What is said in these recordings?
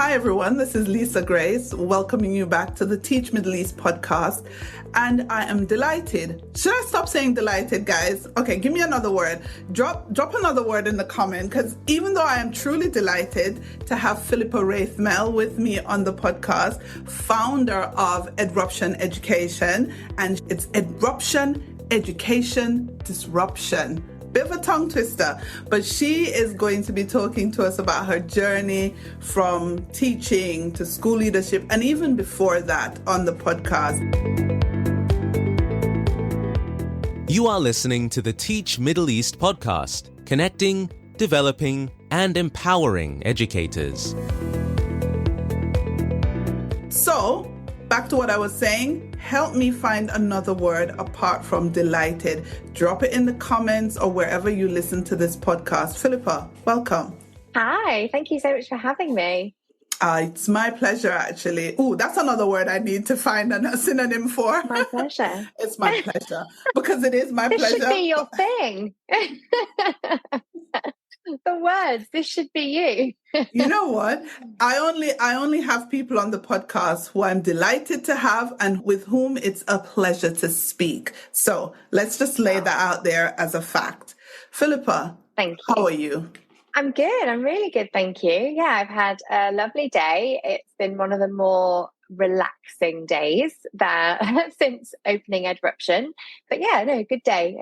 Hi everyone, this is Lisa Grace, welcoming you back to the Teach Middle East podcast. And I am delighted. Should I stop saying delighted, guys? Okay, give me another word. Drop another word in the comment, because even though I am truly delighted to have Philippa Wraithmell with me on the podcast, founder of Edruption Education, and it's Edruption Education Disruption. Bit of a tongue twister, but she is going to be talking to us about her journey from teaching to school leadership and even before that on the podcast. You are listening to the Teach Middle East podcast, connecting, developing, and empowering educators. So, back to what I was saying, help me find another word apart from delighted. Drop it in the comments or wherever you listen to this podcast. Philippa, welcome. Hi, thank you so much for having me. It's my pleasure, actually. Ooh, that's another word I need to find a synonym for. My pleasure. It's my pleasure, because it is my pleasure. This should be your thing. The words, this should be you. You know what? I only have people on the podcast who I'm delighted to have and with whom it's a pleasure to speak. So let's just lay that out there as a fact. Philippa, thank you. How are you? I'm good. I'm really good. Thank you. Yeah, I've had a lovely day. It's been one of the more relaxing days that since opening Edruption. But yeah, no, a good day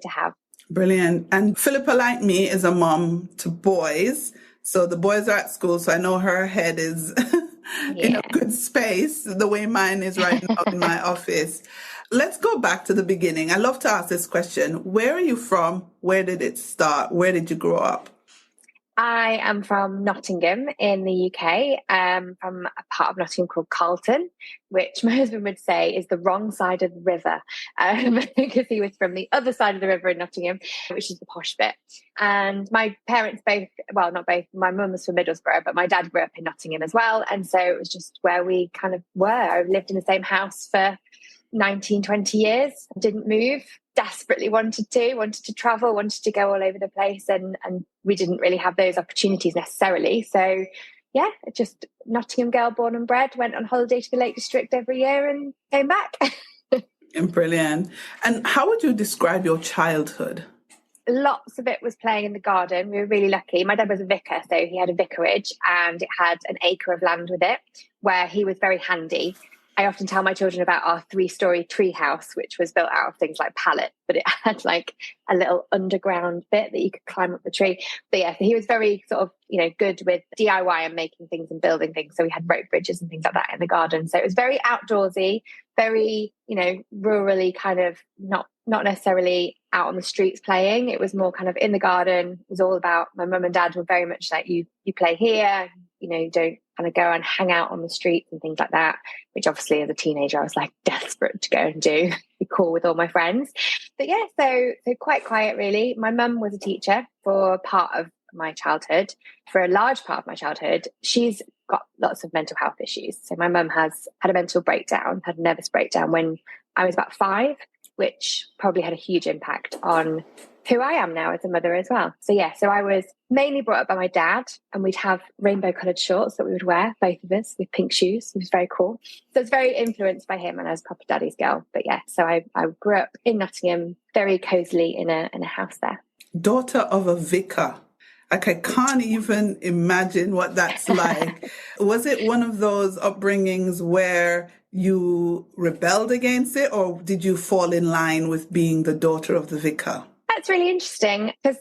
to have. Brilliant. And Philippa, like me, is a mom to boys. So the boys are at school. So I know her head is in a good space, the way mine is right now in my office. Let's go back to the beginning. I love to ask this question. Where are you from? Where did it start? Where did you grow up? I am from Nottingham in the UK, from a part of Nottingham called Carlton, which my husband would say is the wrong side of the river, because he was from the other side of the river in Nottingham, which is the posh bit. And my parents both, well, not both, my mum was from Middlesbrough, but my dad grew up in Nottingham as well. And so it was just where we kind of were. I lived in the same house for 19, 20 years, didn't move. Desperately wanted to travel, wanted to go all over the place, and we didn't really have those opportunities necessarily. So yeah, just Nottingham girl, born and bred, went on holiday to the Lake District every year and came back. Brilliant. And how would you describe your childhood? Lots of it was playing in the garden. We were really lucky. My dad was a vicar, so he had a vicarage and it had an acre of land with it where he was very handy. I often tell my children about our 3-story tree house, which was built out of things like pallets, but it had like a little underground bit that you could climb up the tree. But yeah, so he was very sort of, good with DIY and making things and building things. So we had rope bridges and things like that in the garden. So it was very outdoorsy, very, rurally, kind of not necessarily out on the streets playing. It was more kind of in the garden. It was all about, my mum and dad were very much like, you play here, you don't kind of go and hang out on the streets and things like that, which obviously as a teenager I was like desperate to go and do, be cool with all my friends. But yeah, so quite quiet really. My mum was a teacher for part of my childhood. For a large part of my childhood, she's got lots of mental health issues. So my mum has had a mental breakdown, had a nervous breakdown when I was about 5, which probably had a huge impact on who I am now as a mother as well. So yeah, so I was mainly brought up by my dad, and we'd have rainbow coloured shorts that we would wear, both of us, with pink shoes. It was very cool. So it's very influenced by him, and I was proper daddy's girl. But yeah, so I grew up in Nottingham, very cosily in a house there. Daughter of a vicar. Like, I can't even imagine what that's like. Was it one of those upbringings where you rebelled against it, or did you fall in line with being the daughter of the vicar? That's really interesting, because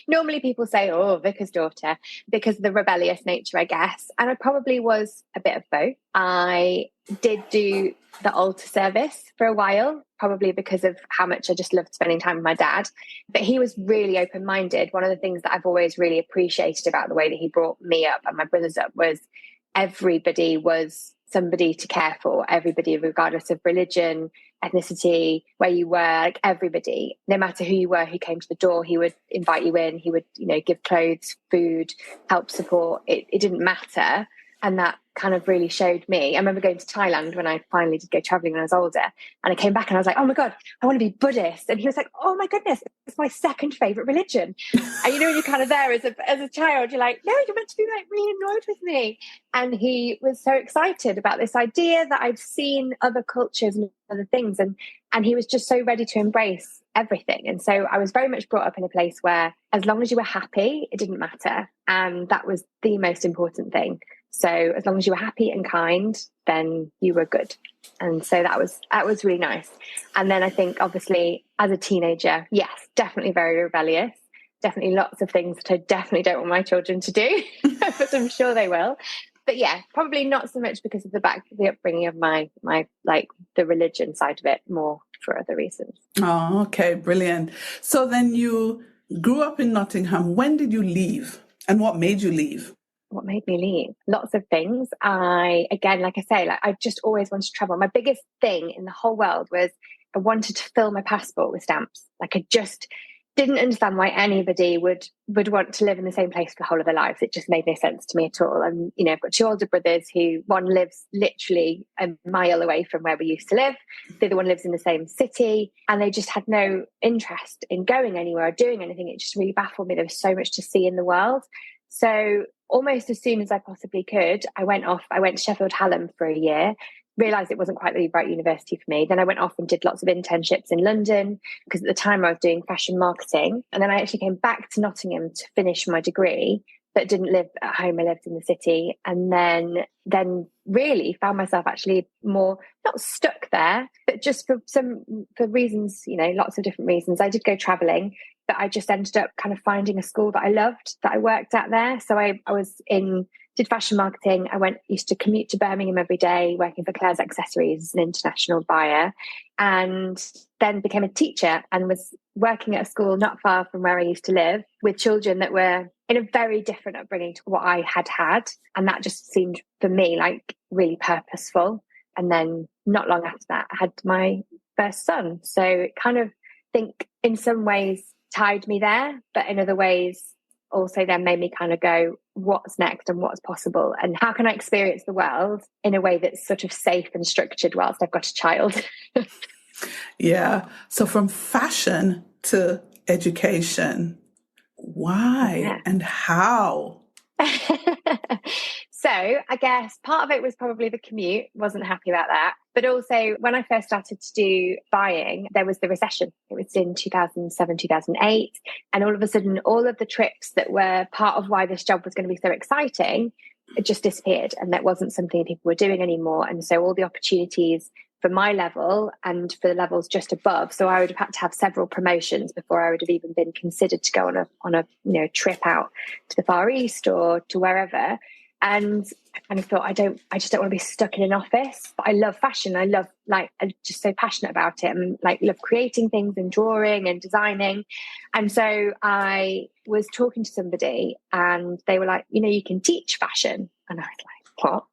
normally people say, oh, vicar's daughter, because of the rebellious nature, I guess. And I probably was a bit of both. I did do the altar service for a while, probably because of how much I just loved spending time with my dad. But he was really open-minded. One of the things that I've always really appreciated about the way that he brought me up and my brothers up was everybody was somebody to care for, everybody, regardless of religion, ethnicity, where you were, like everybody, no matter who you were, who came to the door, he would invite you in, he would, give clothes, food, help, support. It didn't matter. And that kind of really showed me. I remember going to Thailand when I finally did go traveling when I was older. And I came back and I was like, oh my God, I want to be Buddhist. And he was like, oh my goodness, it's my second favorite religion. And when you're kind of there as a child, you're like, no, you're meant to be like really annoyed with me. And he was so excited about this idea that I'd seen other cultures and other things. And he was just so ready to embrace everything. And so I was very much brought up in a place where as long as you were happy, it didn't matter. And that was the most important thing. So as long as you were happy and kind, then you were good. And so that was really nice. And then I think obviously as a teenager, yes, definitely very rebellious. Definitely lots of things that I definitely don't want my children to do, but I'm sure they will. But yeah, probably not so much because of the upbringing of my like the religion side of it, more for other reasons. Oh, okay, brilliant. So then you grew up in Nottingham. When did you leave? And what made you leave? What made me leave? Lots of things. I just always wanted to travel. My biggest thing in the whole world was I wanted to fill my passport with stamps. Like I just didn't understand why anybody would want to live in the same place for the whole of their lives. It just made no sense to me at all. And, I've got two older brothers who one lives literally a mile away from where we used to live. The other one lives in the same city, and they just had no interest in going anywhere or doing anything. It just really baffled me. There was so much to see in the world. So almost as soon as I possibly could, I went to Sheffield Hallam for a year, realised it wasn't quite the right university for me. Then I went off and did lots of internships in London because at the time I was doing fashion marketing. And then I actually came back to Nottingham to finish my degree, but didn't live at home. I lived in the city. And then really found myself actually more, not stuck there, but just for reasons, lots of different reasons. I did go travelling, but I just ended up kind of finding a school that I loved, that I worked at there. So I did fashion marketing. Used to commute to Birmingham every day, working for Claire's Accessories as an international buyer, and then became a teacher and was working at a school not far from where I used to live with children that were in a very different upbringing to what I had had. And that just seemed for me like really purposeful. And then not long after that, I had my first son. So it kind of think in some ways tied me there, but in other ways also then made me kind of go, what's next and what's possible, and how can I experience the world in a way that's sort of safe and structured whilst I've got a child. Yeah. So from fashion to education, why and how? So I guess part of it was probably the commute. Wasn't happy about that. But also when I first started to do buying, there was the recession. It was in 2007, 2008. And all of a sudden, all of the trips that were part of why this job was going to be so exciting, it just disappeared. And that wasn't something people were doing anymore. And so all the opportunities for my level and for the levels just above. So I would have had to have several promotions before I would have even been considered to go on a trip out to the Far East or to wherever. And I kind of thought, I just don't want to be stuck in an office. But I love fashion. I'm just so passionate about it, and love creating things and drawing and designing. And so I was talking to somebody and they were like, you can teach fashion. And I was like, what?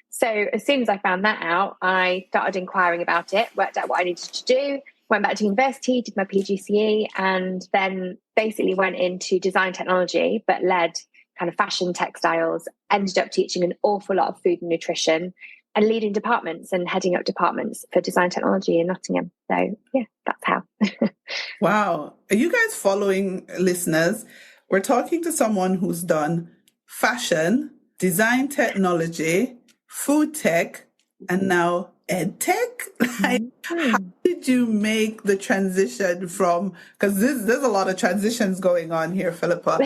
So as soon as I found that out, I started inquiring about it, worked out what I needed to do, went back to university, did my PGCE, and then basically went into design technology, but led kind of fashion, textiles, ended up teaching an awful lot of food and nutrition and leading departments and heading up departments for design technology in Nottingham. So yeah, that's how. Wow. Are you guys following, listeners? We're talking to someone who's done fashion, design technology, food tech, and now ed tech. How did you make the transition from, because there's a lot of transitions going on here, Philippa.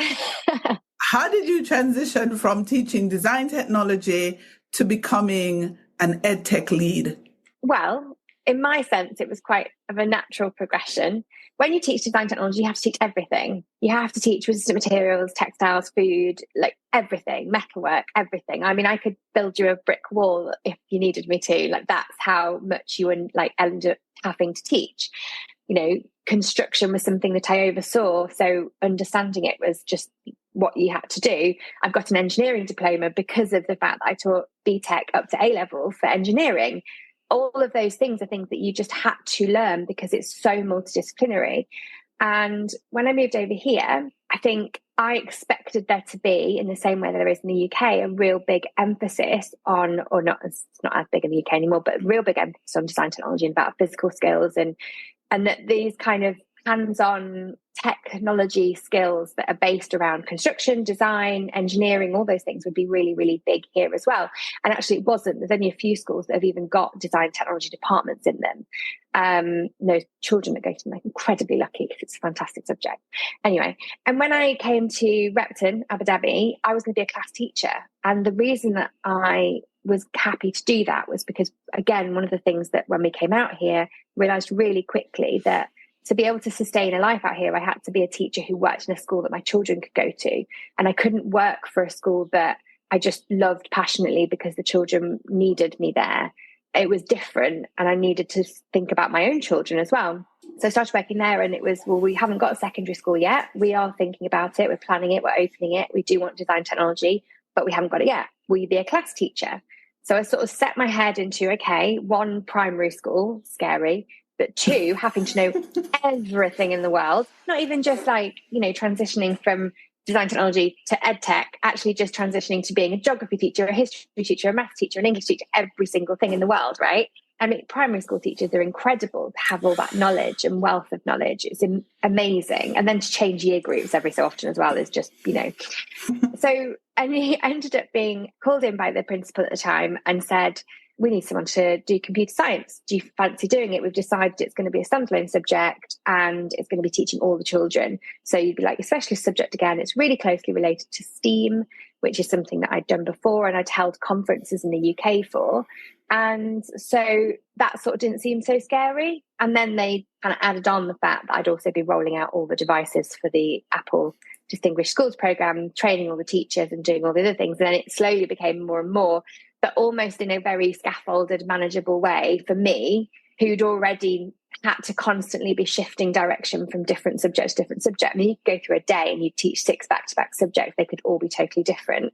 How did you transition from teaching design technology to becoming an ed tech lead? Well, in my sense, it was quite of a natural progression. When you teach design technology, you have to teach everything. You have to teach resistant materials, textiles, food, like everything, metalwork, everything. I mean, I could build you a brick wall if you needed me to. Like, that's how much you would end up having to teach. Construction was something that I oversaw. So understanding it was just what you had to do. I've got an engineering diploma because of the fact that I taught BTEC up to A-level for engineering. All of those things are things that you just had to learn because it's so multidisciplinary. And when I moved over here, I think I expected there to be, in the same way that there is in the UK, a real big emphasis on, or not, it's not as big in the UK anymore, but a real big emphasis on design technology and about physical skills, and that these kind of hands-on technology skills that are based around construction, design, engineering, all those things would be really, really big here as well. And actually it wasn't. There's only a few schools that have even got design technology departments in them. No children that go to them are incredibly lucky because it's a fantastic subject. Anyway, and when I came to Repton, Abu Dhabi, I was going to be a class teacher. And the reason that I was happy to do that was because, again, one of the things that when we came out here, realised really quickly that to be able to sustain a life out here, I had to be a teacher who worked in a school that my children could go to. And I couldn't work for a school that I just loved passionately because the children needed me there. It was different, and I needed to think about my own children as well. So I started working there, and it was, well, we haven't got a secondary school yet. We are thinking about it. We're planning it. We're opening it. We do want design technology, but we haven't got it yet. Will you be a class teacher? So I sort of set my head into, okay, 1, primary school, scary, but 2, having to know everything in the world, not even just like, transitioning from design technology to ed tech, actually just transitioning to being a geography teacher, a history teacher, a maths teacher, an English teacher, every single thing in the world, right? I mean, primary school teachers are incredible to have all that knowledge and wealth of knowledge. It's amazing. And then to change year groups every so often as well is just, So I ended up being called in by the principal at the time and said, we need someone to do computer science. Do you fancy doing it? We've decided it's going to be a standalone subject and it's going to be teaching all the children. So you'd be like a specialist subject again. It's really closely related to STEAM, which is something that I'd done before and I'd held conferences in the UK for. And so that sort of didn't seem so scary. And then they kind of added on the fact that I'd also be rolling out all the devices for the Apple Distinguished Schools program, training all the teachers and doing all the other things. And then it slowly became more and more, but almost in a very scaffolded, manageable way for me, who'd already had to constantly be shifting direction from different subject to different subject. I mean, you could go through a day and you teach 6 back-to-back subjects. They could all be totally different.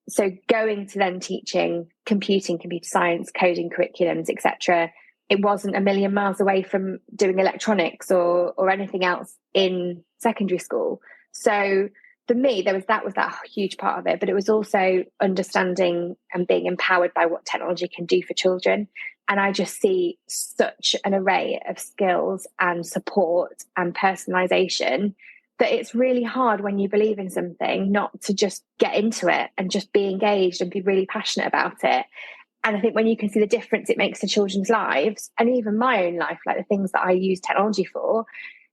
So going to then teaching computing, computer science, coding curriculums, etc., it wasn't a million miles away from doing electronics or anything else in secondary school. So for me, that was that huge part of it, but it was also understanding and being empowered by what technology can do for children. And I just see such an array of skills and support and personalization that it's really hard when you believe in something not to just get into it and just be engaged and be really passionate about it. And I think when you can see the difference it makes to children's lives and even my own life, like the things that I use technology for,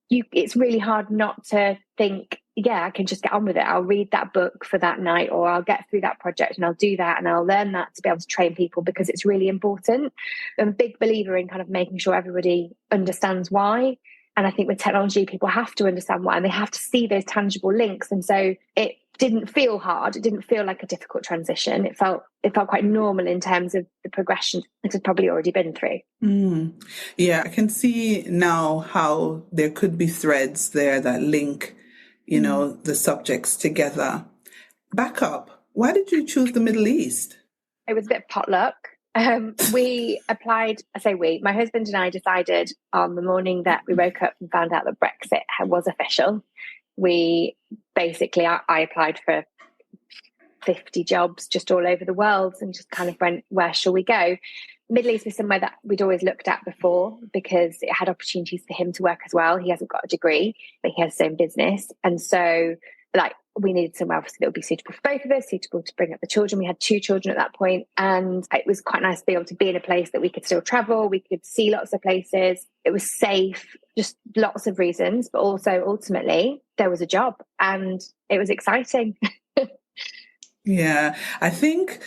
it's really hard not to think, yeah, I can just get on with it. I'll read that book for that night, or I'll get through that project and I'll do that and I'll learn that to be able to train people because it's really important. I'm a big believer in kind of making sure everybody understands why. And I think with technology, people have to understand why and they have to see those tangible links. And so it didn't feel hard. It didn't feel like a difficult transition. It felt quite normal in terms of the progression that had probably already been through. Yeah, I can see now how there could be threads there that link, the subjects together. Back up. Why did you choose the Middle East? It was a bit of potluck. We applied, my husband and I decided on the morning that we woke up and found out that Brexit was official. I applied for 50 jobs just all over the world and just kind of went, where shall we go? Middle East was somewhere that we'd always looked at before because it had opportunities for him to work as well. He hasn't got a degree, but he has his own business. And so we needed somewhere obviously that would be suitable for both of us, suitable to bring up the children. We had 2 children at that point, and it was quite nice to be able to be in a place that we could still travel. We could see lots of places. It was safe, just lots of reasons, but also ultimately there was a job and it was exciting. Yeah, I think,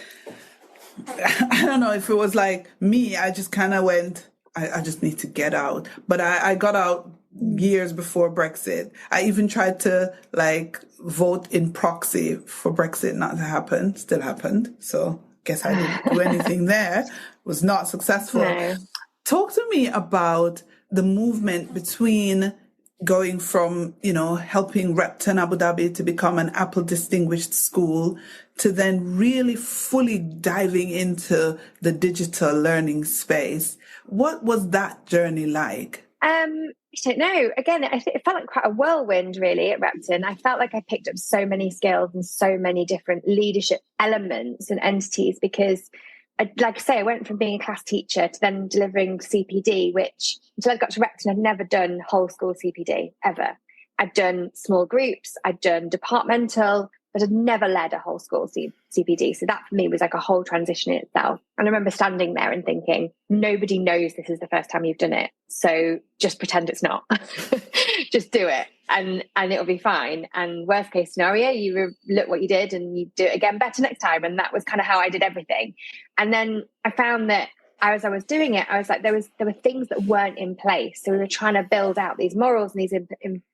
I don't know if it was like me, I just kind of went, I just need to get out. But I got out years before Brexit. I even tried to vote in proxy for Brexit not to happen. Still happened. So guess I didn't do anything there. Was not successful. No. Talk to me about the movement between going from, helping Repton Abu Dhabi to become an Apple Distinguished School to then really fully diving into the digital learning space. What was that journey like? I don't know. Again, it felt like quite a whirlwind, really, at Repton. I felt like I picked up so many skills and so many different leadership elements and entities because, like I say, I went from being a class teacher to then delivering CPD, which until I got to Repton, I'd never done whole school CPD ever. I'd done small groups, I'd done departmental, but I'd never led a whole school CPD. So that for me was like a whole transition in itself. And I remember standing there and thinking, nobody knows this is the first time you've done it. So just pretend it's not. Just do it and it'll be fine. And worst case scenario, you look what you did and you do it again better next time. And that was kind of how I did everything. And then I found that as I was doing it, I was like, there were things that weren't in place. So we were trying to build out these morals and these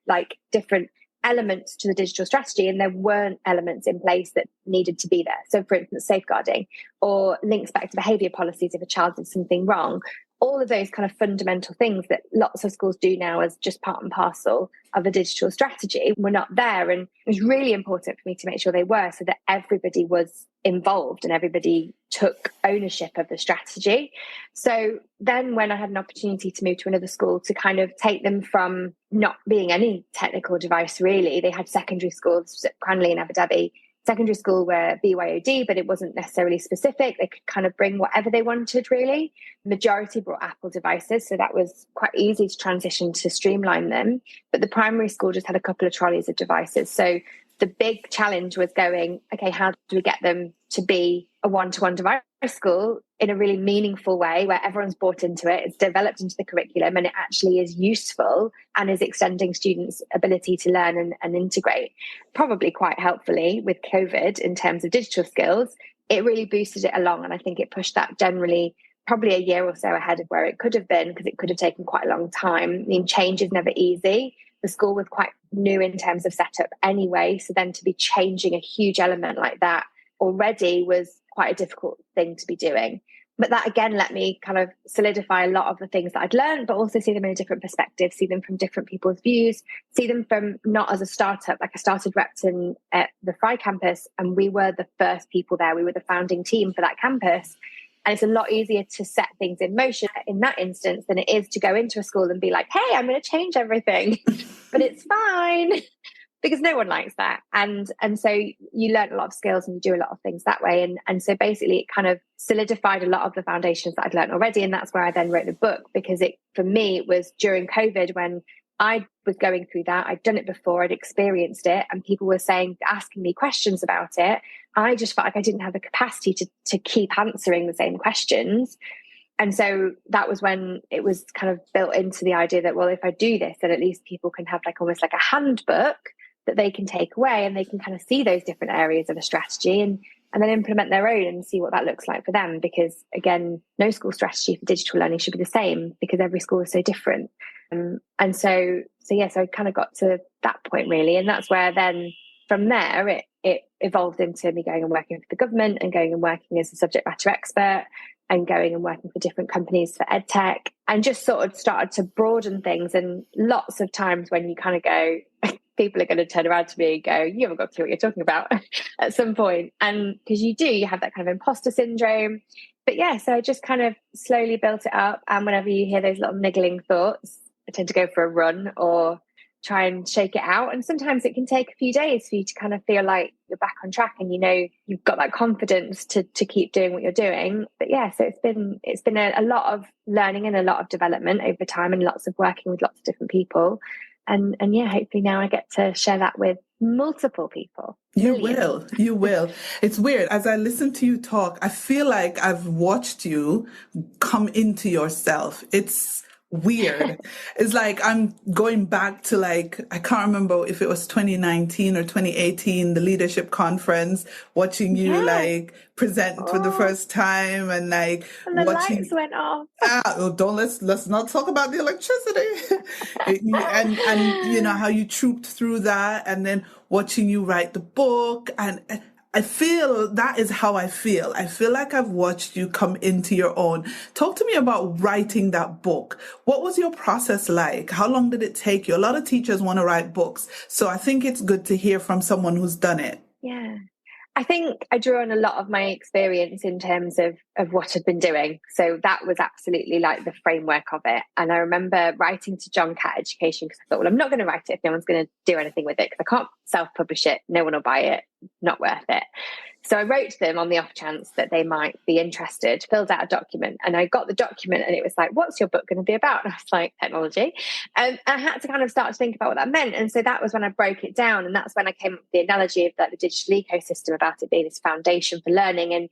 like different elements to the digital strategy, and there weren't elements in place that needed to be there. So for instance, safeguarding or links back to behaviour policies if a child did something wrong. All of those kind of fundamental things that lots of schools do now as just part and parcel of a digital strategy were not there. And it was really important for me to make sure they were, so that everybody was involved and everybody took ownership of the strategy. So then when I had an opportunity to move to another school to kind of take them from not being any technical device, really, they had secondary schools, Cranley and Abu Dhabi. Secondary school were BYOD, but it wasn't necessarily specific. They could kind of bring whatever they wanted, really. Majority brought Apple devices, so that was quite easy to transition to streamline them. But the primary school just had a couple of trolleys of devices. So the big challenge was going, okay, how do we get them to be a one-to-one device school in a really meaningful way where everyone's bought into it, it's developed into the curriculum, and it actually is useful and is extending students' ability to learn and integrate. Probably quite helpfully with COVID in terms of digital skills, it really boosted it along. And I think it pushed that generally probably a year or so ahead of where it could have been, because it could have taken quite a long time. I mean, change is never easy. The school was quite new in terms of setup anyway. So then to be changing a huge element like that already was quite a difficult thing to be doing. But that again let me kind of solidify a lot of the things that I'd learned, but also see them in a different perspective, see them from different people's views, see them from not as a startup. Like I started Repton at the Fry campus and we were the first people there. We were the founding team for that campus. And it's a lot easier to set things in motion in that instance than it is to go into a school and be like, hey, I'm going to change everything, but it's fine. Because no one likes that. And so you learn a lot of skills and you do a lot of things that way. And so basically it kind of solidified a lot of the foundations that I'd learned already. And that's where I then wrote the book, because for me, it was during COVID when I was going through that. I'd done it before, I'd experienced it, and people were asking me questions about it. I just felt like I didn't have the capacity to keep answering the same questions. And so that was when it was kind of built into the idea that, well, if I do this, then at least people can have like almost like a handbook that they can take away, and they can kind of see those different areas of a strategy and then implement their own and see what that looks like for them. Because again, no school strategy for digital learning should be the same, because every school is so different. And so I kind of got to that point really. And that's where then from there, it evolved into me going and working for the government and going and working as a subject matter expert and going and working for different companies for EdTech, and just sort of started to broaden things. And lots of times when you kind of go, people are going to turn around to me and go, you haven't got to what you're talking about at some point. And because you have that kind of imposter syndrome. But yeah, so I just kind of slowly built it up. And whenever you hear those little niggling thoughts, I tend to go for a run or try and shake it out. And sometimes it can take a few days for you to kind of feel like you're back on track and you've got that confidence to keep doing what you're doing. But yeah, so it's been a lot of learning and a lot of development over time, and lots of working with lots of different people. And yeah, hopefully now I get to share that with multiple people. You will. It's weird. As I listen to you talk, I feel like I've watched you come into yourself. It's weird. It's like I'm going back to I can't remember if it was 2019 or 2018, the leadership conference, watching you present for the first time and the watching lights went off. Let's not talk about the electricity. and how you trooped through that, and then watching you write the book. And I feel that is how I feel. I feel like I've watched you come into your own. Talk to me about writing that book. What was your process like? How long did it take you? A lot of teachers want to write books, so I think it's good to hear from someone who's done it. Yeah. I think I drew on a lot of my experience in terms of what I'd been doing. So that was absolutely like the framework of it. And I remember writing to John Catt Education because I thought, well, I'm not going to write it if no one's going to do anything with it, because I can't self-publish it. No one will buy it. Not worth it. So I wrote to them on the off chance that they might be interested, filled out a document, and I got the document and it was like, what's your book going to be about? And I was like, technology. And I had to kind of start to think about what that meant. And so that was when I broke it down. And that's when I came up with the analogy of like the digital ecosystem, about it being this foundation for learning.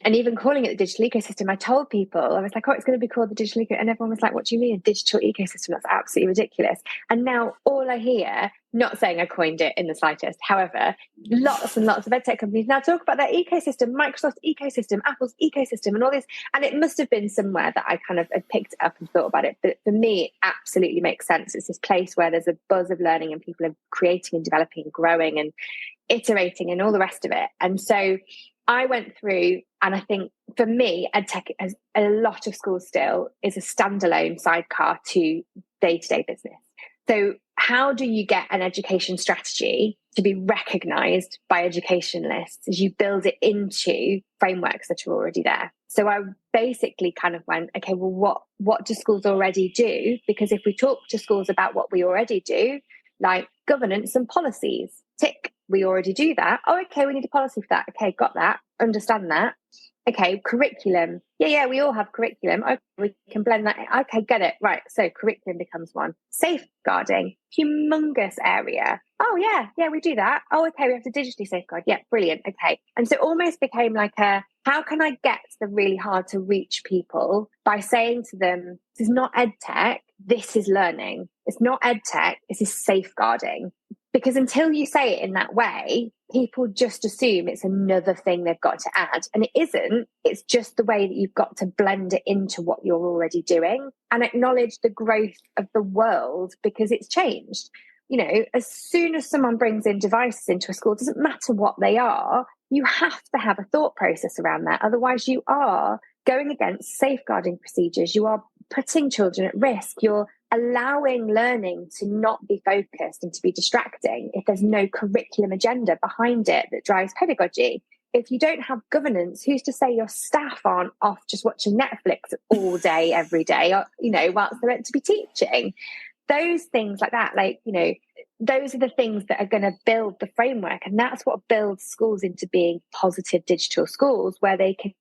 And even calling it the digital ecosystem, I told people, I was like, oh, it's going to be called the digital ecosystem. And everyone was like, what do you mean a digital ecosystem? That's absolutely ridiculous. And now all I hear, not saying I coined it in the slightest, however, lots and lots of edtech companies now talk about their ecosystem, Microsoft's ecosystem, Apple's ecosystem, and all this. And it must have been somewhere that I kind of had picked it up and thought about it. But for me, it absolutely makes sense. It's this place where there's a buzz of learning and people are creating and developing and growing and iterating and all the rest of it. And so I went through, and I think for me, edtech, as a lot of schools still, is a standalone sidecar to day-to-day business. So how do you get an education strategy to be recognised by educationalists as you build it into frameworks that are already there? So I basically kind of went, okay, well, what do schools already do? Because if we talk to schools about what we already do, like governance and policies, tick, we already do that. Oh, okay, we need a policy for that. Okay, got that, understand that. Okay, curriculum. Yeah, we all have curriculum. Okay, we can blend that in. Okay, get it. Right, so curriculum becomes one. Safeguarding, humongous area. Oh, yeah, we do that. Oh, okay, we have to digitally safeguard. Yeah, brilliant. Okay. And so it almost became like how can I get the really hard to reach people by saying to them, this is not ed tech, this is learning. It's not ed tech, this is safeguarding. Because until you say it in that way, people just assume it's another thing they've got to add. And it isn't. It's just the way that you've got to blend it into what you're already doing and acknowledge the growth of the world, because it's changed. You know, as soon as someone brings in devices into a school, it doesn't matter what they are, you have to have a thought process around that. Otherwise, you are going against safeguarding procedures. You are putting children at risk. You're allowing learning to not be focused and to be distracting if there's no curriculum agenda behind it that drives pedagogy. If you don't have governance, who's to say your staff aren't off just watching Netflix all day, every day, or, you know, whilst they're meant to be teaching? Those things like that, like, you know, those are the things that are going to build the framework. And that's what builds schools into being positive digital schools, where they can,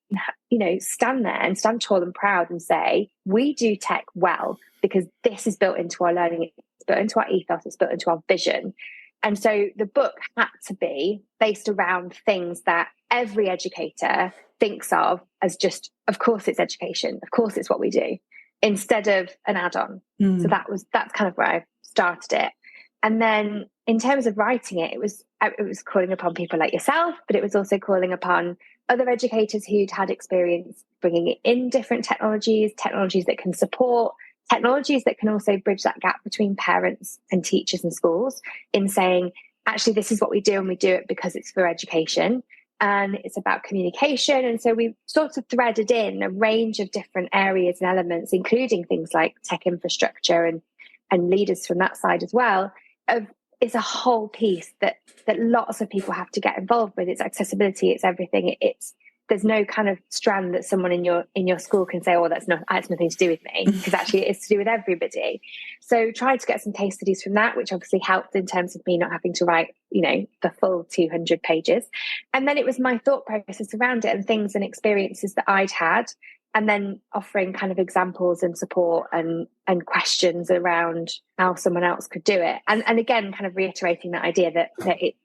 you know, stand there and stand tall and proud and say, we do tech well because this is built into our learning, it's built into our ethos, it's built into our vision. And so the book had to be based around things that every educator thinks of as just, of course it's education, of course it's what we do, instead of an add-on. So that's kind of where I started it. And then in terms of writing it, it was calling upon people like yourself, but it was also calling upon other educators who'd had experience bringing in different technologies that can support, technologies that can also bridge that gap between parents and teachers and schools, in saying, actually, this is what we do and we do it because it's for education and it's about communication. And so we sort of threaded in a range of different areas and elements, including things like tech infrastructure and leaders from that side as well. It's a whole piece that lots of people have to get involved with. It's accessibility, it's everything. There's no kind of strand that someone in your school can say, oh, that's nothing to do with me, because actually it's to do with everybody. So trying to get some case studies from that, which obviously helped in terms of me not having to write, you know, the full 200 pages. And then it was my thought process around it and things and experiences that I'd had, and then offering kind of examples and support and questions around how someone else could do it. And again, kind of reiterating that idea that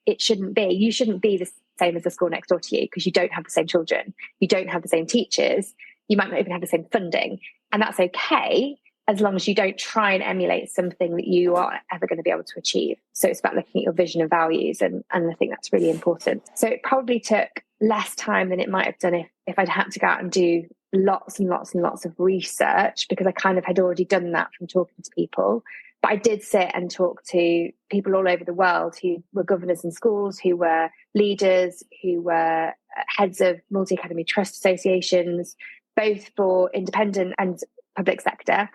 it shouldn't be, you shouldn't be the same as the school next door to you, because you don't have the same children, you don't have the same teachers, you might not even have the same funding. And that's okay, as long as you don't try and emulate something that you are ever going to be able to achieve. So it's about looking at your vision and values. And I think that's really important. So it probably took less time than it might have done if I'd had to go out and do lots and lots and lots of research, because I kind of had already done that from talking to people. But I did sit and talk to people all over the world who were governors in schools, who were leaders, who were heads of multi-academy trust associations, both for independent and public sector,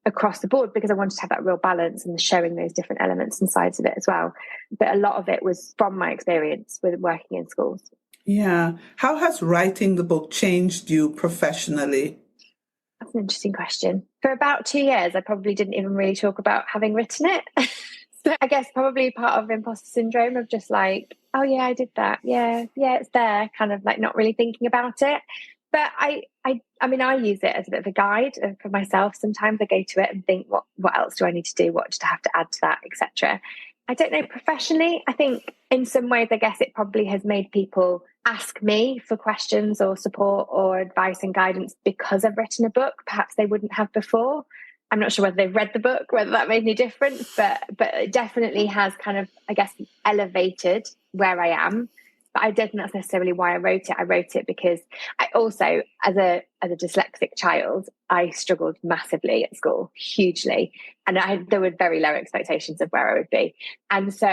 across the board, because I wanted to have that real balance and showing those different elements and sides of it as well. But a lot of it was from my experience with working in schools. Yeah. How has writing the book changed you professionally? That's an interesting question. For about 2 years, I probably didn't even really talk about having written it. So I guess probably part of imposter syndrome of just like, oh yeah, I did that. Yeah, it's there. Kind of like not really thinking about it. But I mean, I use it as a bit of a guide for myself. Sometimes I go to it and think, what else do I need to do? What did I have to add to that, etc. I don't know. Professionally, I think in some ways, I guess it probably has made people ask me for questions or support or advice and guidance because I've written a book. Perhaps they wouldn't have before. I'm not sure whether they've read the book, whether that made any difference, but it definitely has kind of, I guess, elevated where I am. But I don't think that's necessarily why I wrote it. I wrote it because I also, as a dyslexic child, I struggled massively at school, hugely. And there were very low expectations of where I would be. And so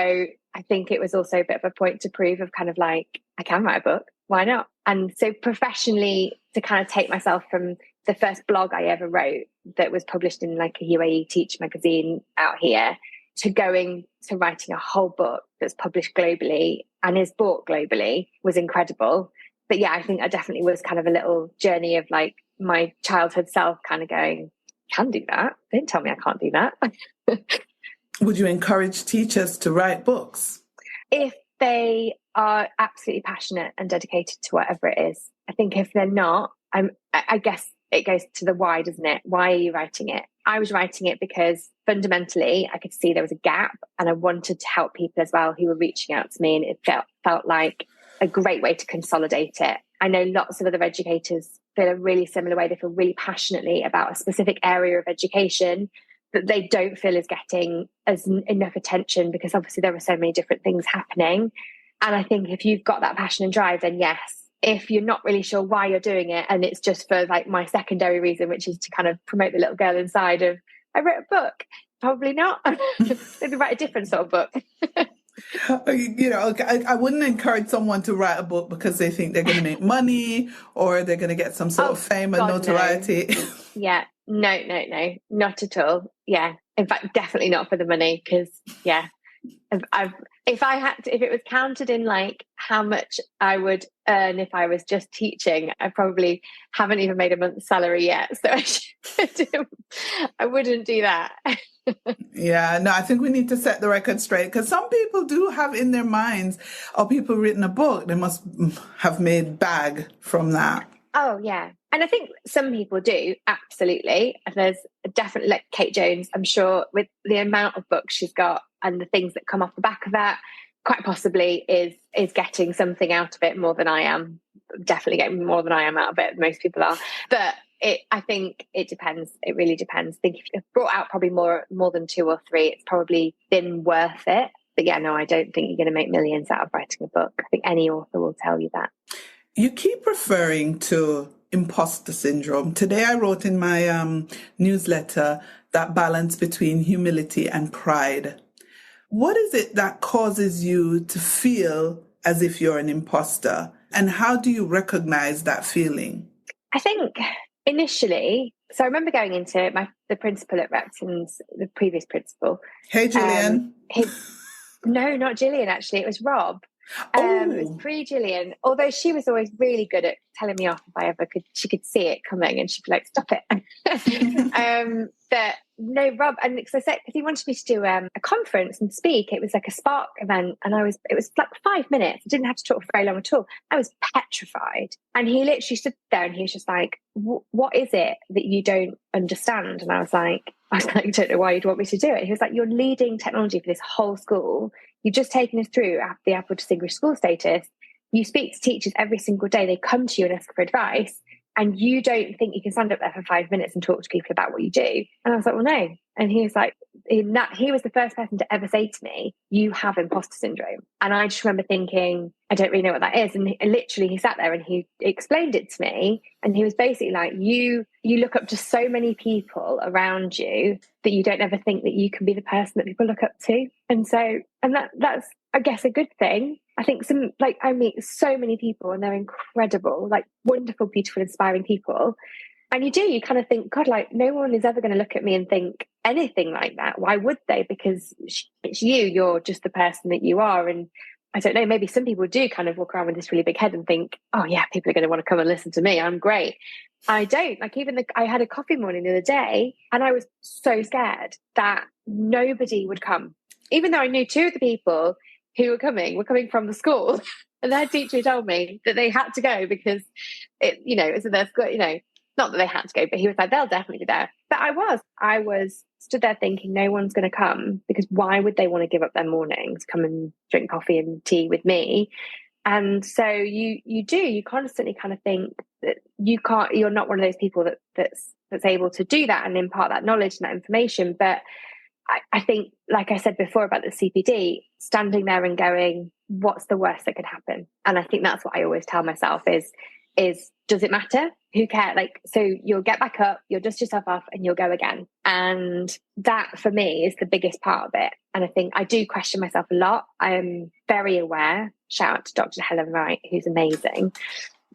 I think it was also a bit of a point to prove of kind of like, I can write a book. Why not? And so professionally, to kind of take myself from the first blog I ever wrote that was published in like a UAE Teach magazine out here to going to writing a whole book that's published globally and is bought globally was incredible. But yeah, I think I definitely was kind of a little journey of like my childhood self kind of going, can do that. Don't tell me I can't do that. Would you encourage teachers to write books? If they are absolutely passionate and dedicated to whatever it is. I think if they're not, I guess it goes to the why, doesn't it? Why are you writing it? I was writing it because fundamentally I could see there was a gap and I wanted to help people as well who were reaching out to me, and it felt like a great way to consolidate it. I know lots of other educators feel a really similar way. They feel really passionately about a specific area of education that they don't feel is getting enough attention because obviously there are so many different things happening. And I think if you've got that passion and drive, then yes. If you're not really sure why you're doing it and it's just for like my secondary reason, which is to kind of promote the little girl inside of, I wrote a book, probably not. Maybe write a different sort of book. You know, I wouldn't encourage someone to write a book because they think they're going to make money or they're going to get some sort of fame and notoriety. No. Yeah, no, not at all. Yeah, in fact, definitely not for the money because, yeah, if it was counted in like how much I would earn if I was just teaching, I probably haven't even made a month's salary yet. So I wouldn't do that. Yeah, no, I think we need to set the record straight because some people do have in their minds, oh, people written a book, they must have made bag from that. Oh, yeah. And I think some people do, absolutely. And there's definitely, like Kate Jones, I'm sure, with the amount of books she's got and the things that come off the back of that, quite possibly is getting something out of it more than I am. Definitely getting more than I am out of it. Most people are. But I think it depends. It really depends. I think if you've brought out probably more than 2 or 3, it's probably been worth it. But yeah, no, I don't think you're going to make millions out of writing a book. I think any author will tell you that. You keep referring to imposter syndrome. Today I wrote in my newsletter that balance between humility and pride. What is it that causes you to feel as if you're an imposter? And how do you recognize that feeling? I think initially, so I remember going into the principal at Repton's, the previous principal. Hey, Gillian. No, not Gillian, actually. It was Rob. It was pre-Gillian, although she was always really good at telling me off if I ever could. She could see it coming and she'd be like, stop it. But no, Rob, and because he wanted me to do a conference and speak. It was like a Spark event, and it was like 5 minutes. I didn't have to talk for very long at all. I was petrified, and he literally stood there and he was just like, what is it that you don't understand? And I was like, I don't know why you'd want me to do it. He was like, you're leading technology for this whole school. You've just taken us through the Apple Distinguished School status. You speak to teachers every single day. They come to you and ask for advice. And you don't think you can stand up there for 5 minutes and talk to people about what you do. And I was like, well, no. And he was like, he was the first person to ever say to me, you have imposter syndrome. And I just remember thinking, I don't really know what that is. And literally he sat there and he explained it to me. And he was basically like, you look up to so many people around you that you don't ever think that you can be the person that people look up to. And that's, I guess, a good thing. I think I meet so many people and they're incredible, like wonderful, beautiful, inspiring people. And you kind of think, God, like no one is ever going to look at me and think anything like that. Why would they? Because it's you're just the person that you are. And I don't know, maybe some people do kind of walk around with this really big head and think, oh yeah, people are going to want to come and listen to me. I'm great. I don't. Like I had a coffee morning the other day and I was so scared that nobody would come. Even though I knew two of the people who were coming from the school. And the head teacher told me that they had to go because it's their school, not that they had to go, but he was like, they'll definitely be there. But I was stood there thinking no one's going to come because why would they want to give up their mornings, come and drink coffee and tea with me? And so you constantly kind of think that you're not one of those people that's able to do that and impart that knowledge and that information. But I think, like I said before about the CPD, standing there and going, what's the worst that could happen? And I think that's what I always tell myself is does it matter? Who cares? Like, so you'll get back up, you'll dust yourself off and you'll go again. And that for me is the biggest part of it. And I think I do question myself a lot. I'm very aware. Shout out to Dr. Helen Wright, who's amazing.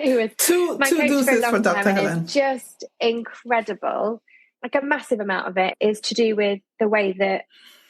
Who is my coach for a long time and is just incredible. Like a massive amount of it is to do with the way that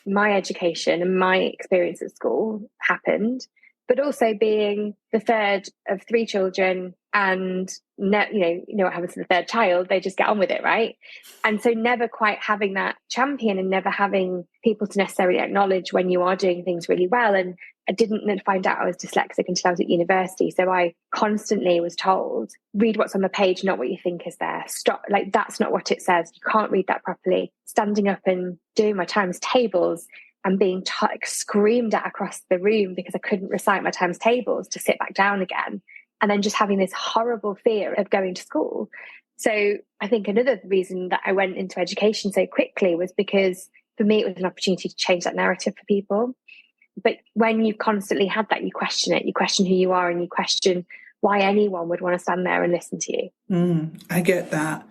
my education and my experience at school happened, but also being the third of three children and you know what happens to the third child, they just get on with it, right? And so never quite having that champion and never having people to necessarily acknowledge when you are doing things really well. And I didn't find out I was dyslexic until I was at university. So I constantly was told, read what's on the page, not what you think is there. Stop, like that's not what it says. You can't read that properly. Standing up and doing my times tables and being screamed at across the room because I couldn't recite my times tables to sit back down again. And then just having this horrible fear of going to school. So I think another reason that I went into education so quickly was because for me, it was an opportunity to change that narrative for people. But when you've constantly had that, you question it, you question who you are and you question why anyone would want to stand there and listen to you. I get that.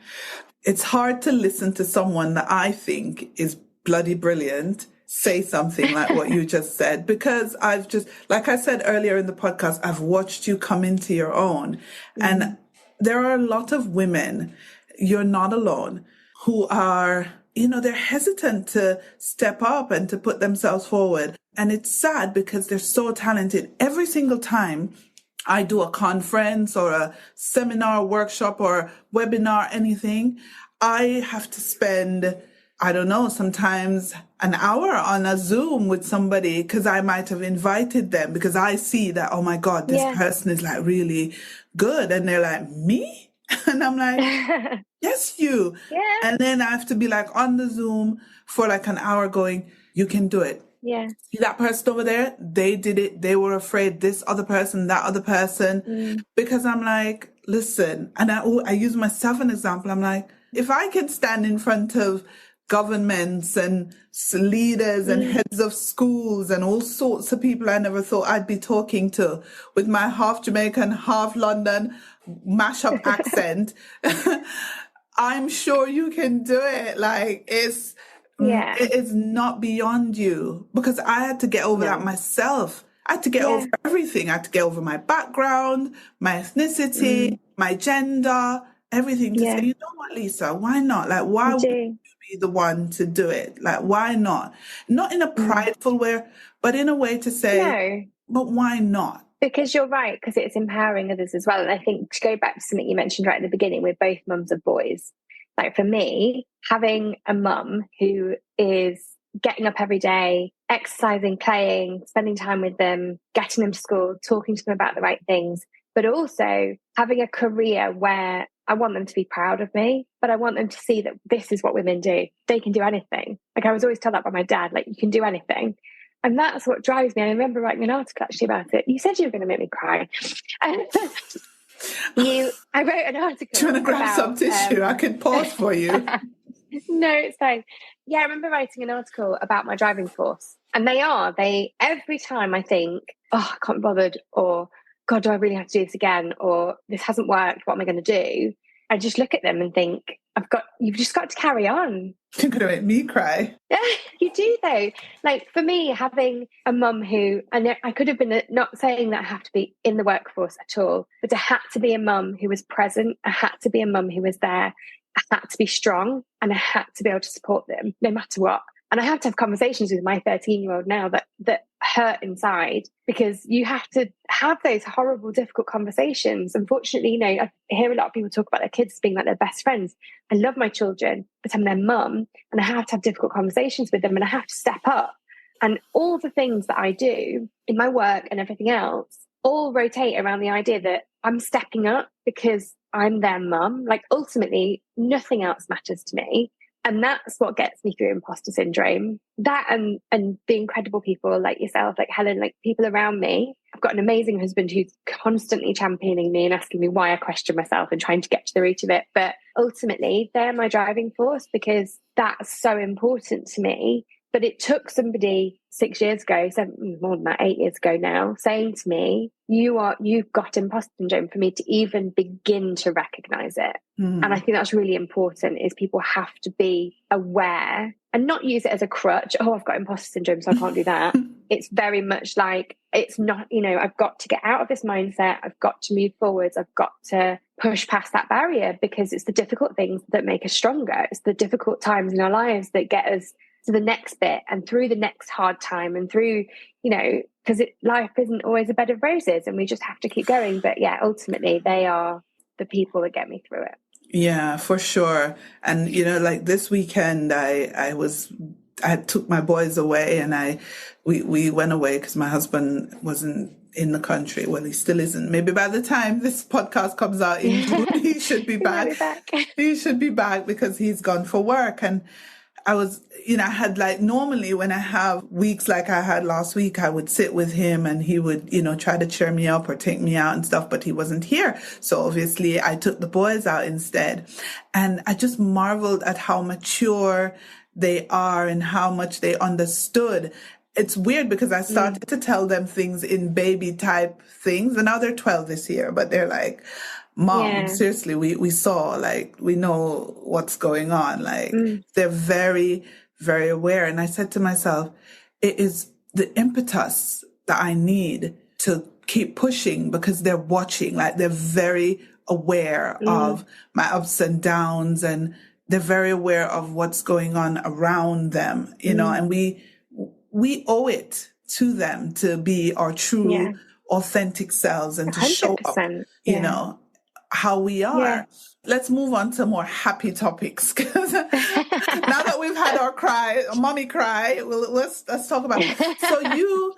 It's hard to listen to someone that I think is bloody brilliant say something like what you just said, because I've just, like I said earlier in the podcast, I've watched you come into your own. And there are a lot of women, you're not alone, who are, they're hesitant to step up and to put themselves forward. And it's sad because they're so talented. Every single time I do a conference or a seminar, workshop or webinar, anything, I have to spend, I don't know, sometimes an hour on a Zoom with somebody because I might have invited them because I see that, oh my God, this person is like really good. And they're like, me? And I'm like, yes, you. Yeah. And then I have to be like on the Zoom for like an hour going, you can do it. Yeah. See that person over there? They did it. They were afraid. This other person, that other person. Because I'm like, listen, and I use myself an example. I'm like, if I can stand in front of governments and leaders and heads of schools and all sorts of people I never thought I'd be talking to with my half Jamaican, half London mashup accent, I'm sure you can do it. Like it is not beyond you, because I had to get over that myself. I had to get over everything. I had to get over my background, my ethnicity, my gender, everything to say, you know what, Lisa, why not? Like, why would you be the one to do it? Like, why not? Not in a prideful way, but in a way to say, but why not? Because you're right, because it's empowering others as well. And I think to go back to something you mentioned right at the beginning, we're both mums of boys. Like for me, having a mum who is getting up every day, exercising, playing, spending time with them, getting them to school, talking to them about the right things, but also having a career where I want them to be proud of me, but I want them to see that this is what women do. They can do anything. Like I was always told that by my dad, like you can do anything. And that's what drives me. I remember writing an article actually about it. You said you were going to make me cry. I wrote an article. Do you want to grab some tissue? I can pause for you. No, it's fine. Yeah, I remember writing an article about my driving course. And they every time I think, oh, I can't be bothered, or God, do I really have to do this again? Or this hasn't worked. What am I going to do? I just look at them and think, you've just got to carry on. You're going to make me cry. You do though. Like for me, having a mum who, and I could have been not saying that I have to be in the workforce at all, but I had to be a mum who was present. I had to be a mum who was there. I had to be strong and I had to be able to support them no matter what. And I have to have conversations with my 13-year-old now that hurt inside, because you have to have those horrible, difficult conversations. Unfortunately, I hear a lot of people talk about their kids as being like their best friends. I love my children, but I'm their mum, and I have to have difficult conversations with them, and I have to step up. And all the things that I do in my work and everything else all rotate around the idea that I'm stepping up because I'm their mum. Like, ultimately, nothing else matters to me. And that's what gets me through imposter syndrome. That and the incredible people like yourself, like Helen, like people around me. I've got an amazing husband who's constantly championing me and asking me why I question myself and trying to get to the root of it. But ultimately, they're my driving force, because that's so important to me. But it took somebody 6 years ago, more than that, 8 years ago now, saying to me, you've got imposter syndrome, for me to even begin to recognize it. And I think that's really important, is people have to be aware and not use it as a crutch. Oh, I've got imposter syndrome, so I can't do that. It's very much like, it's not, I've got to get out of this mindset. I've got to move forwards. I've got to push past that barrier, because it's the difficult things that make us stronger. It's the difficult times in our lives that get us to the next bit and through the next hard time and through, because life isn't always a bed of roses, and we just have to keep going. But yeah, ultimately they are the people that get me through it. Yeah, for sure. And, like this weekend, I took my boys away, and we went away because my husband wasn't in the country. Well, he still isn't. Maybe by the time this podcast comes out in June, he should be back. He should be back because he's gone for work. And I was, I had normally when I have weeks like I had last week, I would sit with him and he would, try to cheer me up or take me out and stuff, but he wasn't here. So obviously I took the boys out instead. And I just marveled at how mature they are and how much they understood. It's weird because I started to tell them things in baby type things, and now they're 12 this year, but they're like, Mom, seriously, we saw, we know what's going on. They're very, very aware. And I said to myself, it is the impetus that I need to keep pushing, because they're watching, they're very aware of my ups and downs, and they're very aware of what's going on around them, and we owe it to them to be our true, authentic selves and to show up, how we are. Yeah. Let's move on to more happy topics. Because now that we've had our mommy cry, let's talk about it. So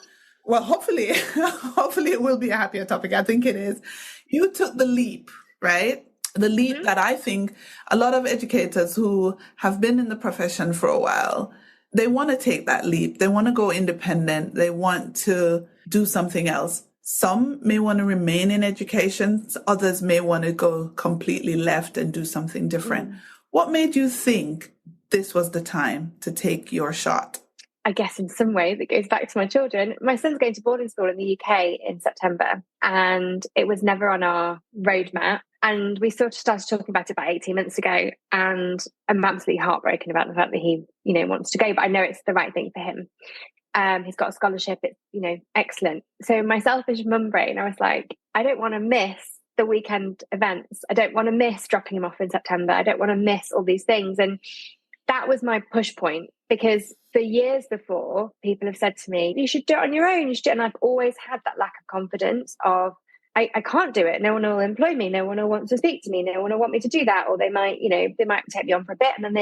hopefully it will be a happier topic. I think it is. You took the leap, right? The leap that I think a lot of educators who have been in the profession for a while, they want to take that leap. They want to go independent. They want to do something else. Some may want to remain in education. Others may want to go completely left and do something different. What made you think this was the time to take your shot? I guess in some ways it goes back to my children. My son's going to boarding school in the UK in September, and it was never on our roadmap. And we sort of started talking about it about 18 months ago, and I'm absolutely heartbroken about the fact that he, wants to go, but I know it's the right thing for him. He's got a scholarship. It's, excellent. So my selfish mum brain, I was like, I don't want to miss the weekend events. I don't want to miss dropping him off in September. I don't want to miss all these things. And that was my push point, because for years before, people have said to me, you should do it on your own. You should do it. And I've always had that lack of confidence of, I can't do it. No one will employ me. No one will want to speak to me. No one will want me to do that. Or they might take me on for a bit, and then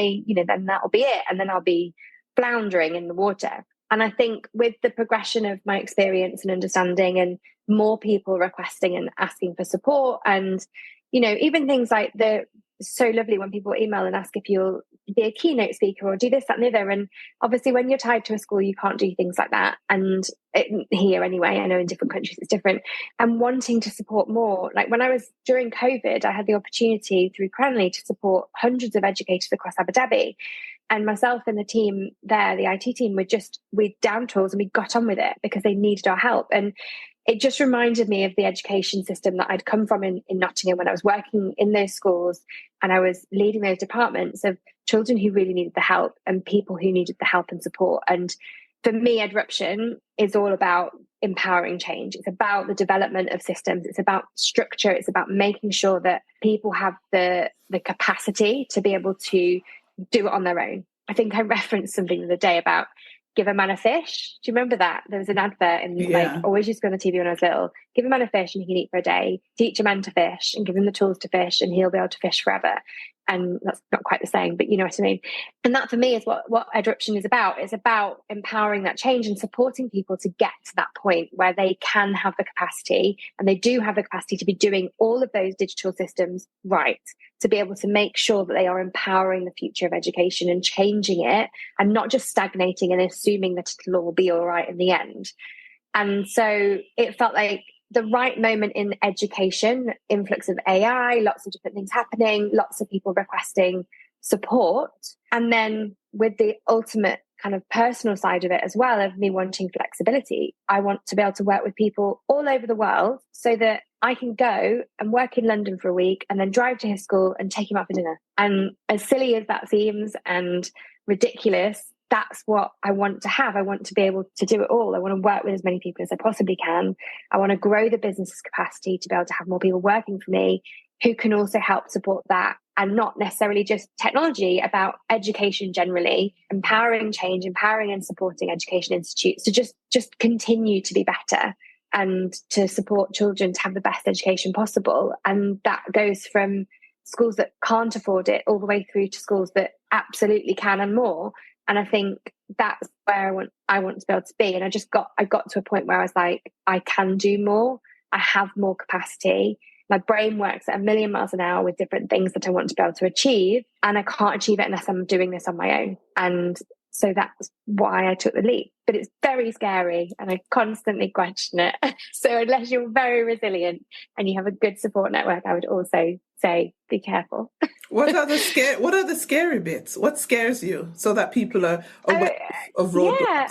then that'll be it. And then I'll be floundering in the water. And I think with the progression of my experience and understanding, and more people requesting and asking for support, and, even things like so lovely when people email and ask if you'll be a keynote speaker or do this, that, and the other. And obviously when you're tied to a school, you can't do things like that. And here anyway, I know in different countries it's different. And wanting to support more. Like when I was during COVID, I had the opportunity through Cranley to support hundreds of educators across Abu Dhabi. And myself and the team there, the IT team, we down tools and we got on with it because they needed our help. And it just reminded me of the education system that I'd come from in Nottingham when I was working in those schools, and I was leading those departments of children who really needed the help and people who needed the help and support. And for me, Edruption is all about empowering change. It's about the development of systems. It's about structure. It's about making sure that people have the capacity to be able to do it on their own. I think I referenced something the other day about give a man a fish. Do you remember that? There was an advert in like, always used to go on the TV when I was little. Give a man a fish and he can eat for a day. Teach a man to fish and give him the tools to fish and he'll be able to fish forever. And that's not quite the same, but you know what I mean? And that for me is what Edruption is about. It's about empowering that change and supporting people to get to that point where they can have the capacity, and they do have the capacity to be doing all of those digital systems right, to be able to make sure that they are empowering the future of education and changing it, and not just stagnating and assuming that it'll all be all right in the end. And so it felt like the right moment in education, influx of AI, lots of different things happening, lots of people requesting support. And then with the ultimate kind of personal side of it as well, of me wanting flexibility, I want to be able to work with people all over the world so that I can go and work in London for a week and then drive to his school and take him out for dinner. And as silly as that seems and ridiculous, that's what I want to have. I want to be able to do it all. I want to work with as many people as I possibly can. I want to grow the business's capacity to be able to have more people working for me who can also help support that, and not necessarily just technology, about education generally, empowering change, empowering and supporting education institutes to just continue to be better and to support children to have the best education possible. And that goes from schools that can't afford it all the way through to schools that absolutely can and more. And I think that's where I want to be able to be. And I got to a point where I was like, I can do more. I have more capacity. My brain works at 1,000,000 miles an hour with different things that I want to be able to achieve. And I can't achieve it unless I'm doing this on my own. And so that's why I took the leap. But it's very scary and I constantly question it. So unless you're very resilient and you have a good support network, I would also say be careful. What are the scary bits? What scares you so that people are aware of roadblocks? Yeah,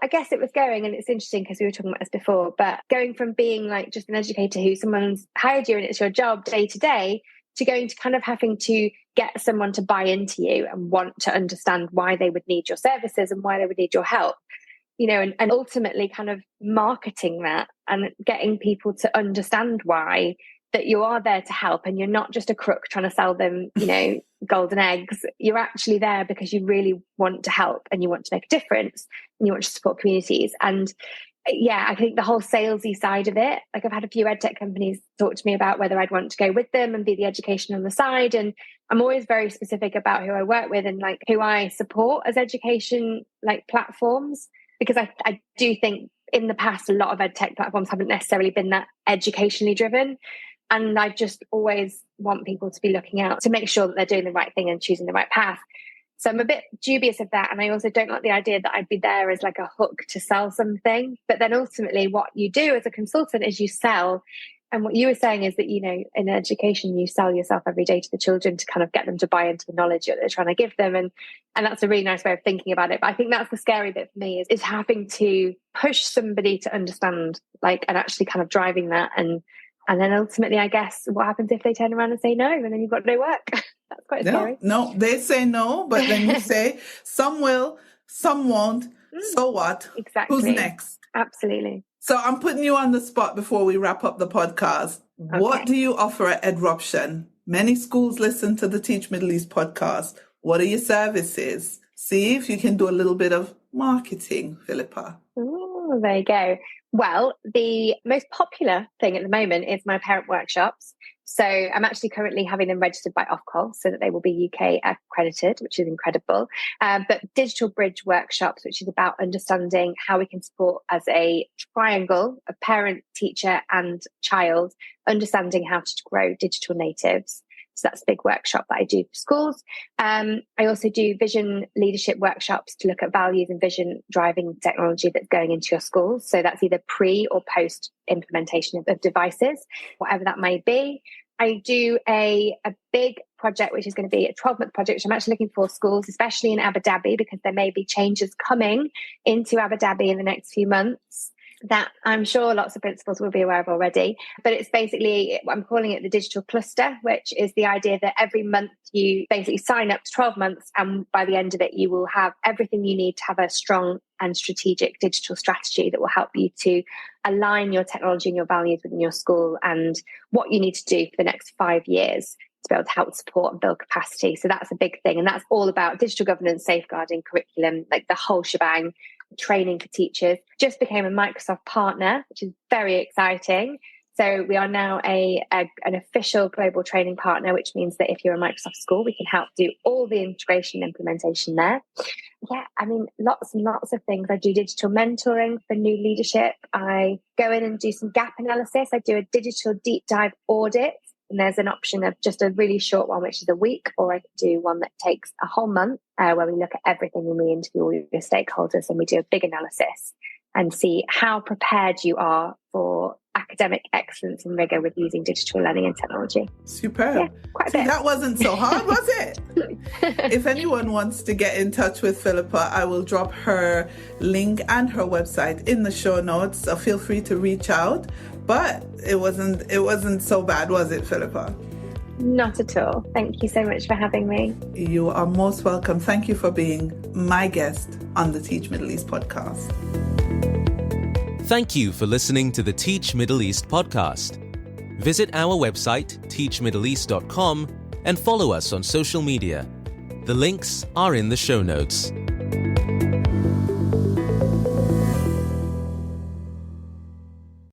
I guess it was going, and it's interesting because we were talking about this before, but going from being like just an educator who someone's hired you and it's your job day to day, to going to kind of having to get someone to buy into you and want to understand why they would need your services and why they would need your help, you know, and ultimately kind of marketing that and getting people to understand why, that you are there to help and you're not just a crook trying to sell them, you know, golden eggs. You're actually there because you really want to help and you want to make a difference and you want to support communities. And yeah, I think the whole salesy side of it, like I've had a few edtech companies talk to me about whether I'd want to go with them and be the education on the side. And I'm always very specific about who I work with and like who I support as education like platforms, because I do think in the past, a lot of edtech platforms haven't necessarily been that educationally driven. And I just always want people to be looking out to make sure that they're doing the right thing and choosing the right path. So I'm a bit dubious of that. And I also don't like the idea that I'd be there as like a hook to sell something. But then ultimately what you do as a consultant is you sell. And what you were saying is that, you know, in education, you sell yourself every day to the children to kind of get them to buy into the knowledge that they're trying to give them. And that's a really nice way of thinking about it. But I think that's the scary bit for me is having to push somebody to understand, like, and actually kind of driving that. And then ultimately, I guess, what happens if they turn around and say no, and then you've got no work? That's quite scary. No, they say no, but then you say, some will, some won't. So what? Exactly. Who's next? Absolutely. So I'm putting you on the spot before we wrap up the podcast. Okay. What do you offer at Edruption? Many schools listen to the Teach Middle East podcast. What are your services? See if you can do a little bit of marketing, Philippa. Oh, there you go. Well, the most popular thing at the moment is my parent workshops. So I'm actually currently having them registered by Ofqual so that they will be UK accredited, which is incredible. But Digital Bridge workshops, which is about understanding how we can support as a triangle of parent, teacher and child, understanding how to grow digital natives. So that's a big workshop that I do for schools. I also do vision leadership workshops to look at values and vision driving technology that's going into your schools. So that's either pre or post implementation of devices, whatever that may be. I do a big project, which is going to be a 12-month project, which I'm actually looking for schools, especially in Abu Dhabi, because there may be changes coming into Abu Dhabi in the next few months that I'm sure lots of principals will be aware of already. But it's basically, I'm calling it the digital cluster, which is the idea that every month you basically sign up to 12 months. And by the end of it, you will have everything you need to have a strong and strategic digital strategy that will help you to align your technology and your values within your school and what you need to do for the next 5 years to be able to help support and build capacity. So that's a big thing. And that's all about digital governance, safeguarding, curriculum, like the whole shebang, training for teachers. Just became a Microsoft partner, which is very exciting. So we are now an official global training partner, which means that if you're a Microsoft school, we can help do all the integration and implementation there. Yeah, I mean, lots and lots of things. I do digital mentoring for new leadership. I go in and do some gap analysis. I do a digital deep dive audit. And there's an option of just a really short one, which is a week, or I could do one that takes a whole month, where we look at everything and we interview all your stakeholders and we do a big analysis and see how prepared you are for academic excellence and rigor with using digital learning and technology. Superb. Yeah, quite a bit. That wasn't so hard, was it? If anyone wants to get in touch with Philippa, I will drop her link and her website in the show notes. So feel free to reach out. But it wasn't so bad, was it, Philippa? Not at all. Thank you so much for having me. You are most welcome. Thank you for being my guest on the Teach Middle East podcast. Thank you for listening to the Teach Middle East podcast. Visit our website, teachmiddleeast.com, and follow us on social media. The links are in the show notes.